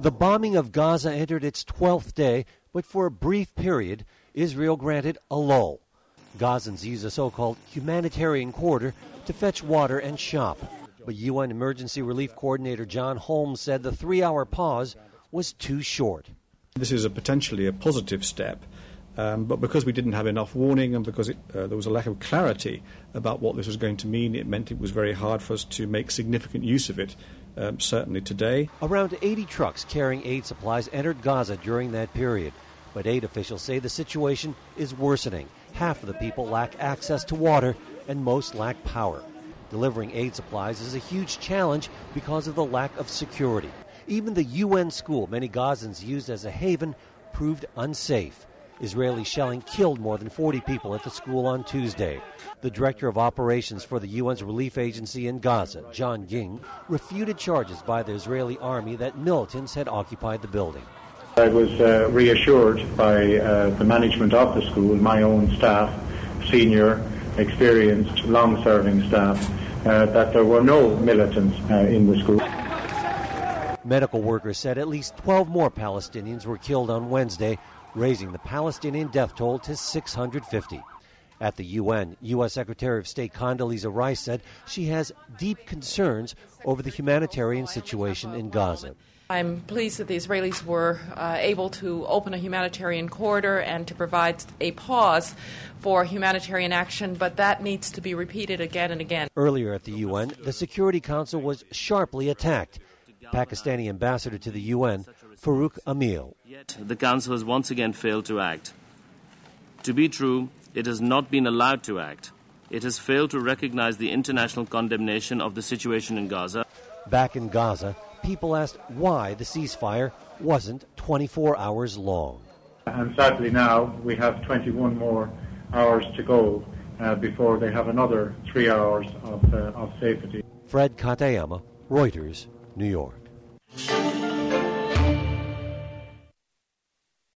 The bombing of Gaza entered its 12th day, but for a brief period, Israel granted a lull. Gazans use a so-called humanitarian corridor to fetch water and shop. But UN Emergency Relief Coordinator John Holmes said the 3-hour pause was too short. This is potentially a positive step, but because we didn't have enough warning and because there was a lack of clarity about what this was going to mean, it meant it was very hard for us to make significant use of it, certainly today. Around 80 trucks carrying aid supplies entered Gaza during that period, but aid officials say the situation is worsening. Half of the people lack access to water and most lack power. Delivering aid supplies is a huge challenge because of the lack of security. Even the UN school many Gazans used as a haven proved unsafe. Israeli shelling killed more than 40 people at the school on Tuesday. The director of operations for the UN's relief agency in Gaza, John Ging, refuted charges by the Israeli army that militants had occupied the building. I was reassured by the management of the school, my own staff, senior, experienced, long-serving staff, that there were no militants in the school. Medical workers said at least 12 more Palestinians were killed on Wednesday, raising the Palestinian death toll to 650. At the UN, U.S. Secretary of State Condoleezza Rice said she has deep concerns over the humanitarian situation in Gaza. I'm pleased that the Israelis were able to open a humanitarian corridor and to provide a pause for humanitarian action, but that needs to be repeated again and again. Earlier at the UN, the Security Council was sharply attacked. Pakistani ambassador to the UN, Farooq Amil. Yet the Council has once again failed to act. To be true, it has not been allowed to act. It has failed to recognize the international condemnation of the situation in Gaza. Back in Gaza, people asked why the ceasefire wasn't 24 hours long. And sadly now we have 21 more hours to go before they have another 3 hours of safety. Fred Katayama, Reuters, New York.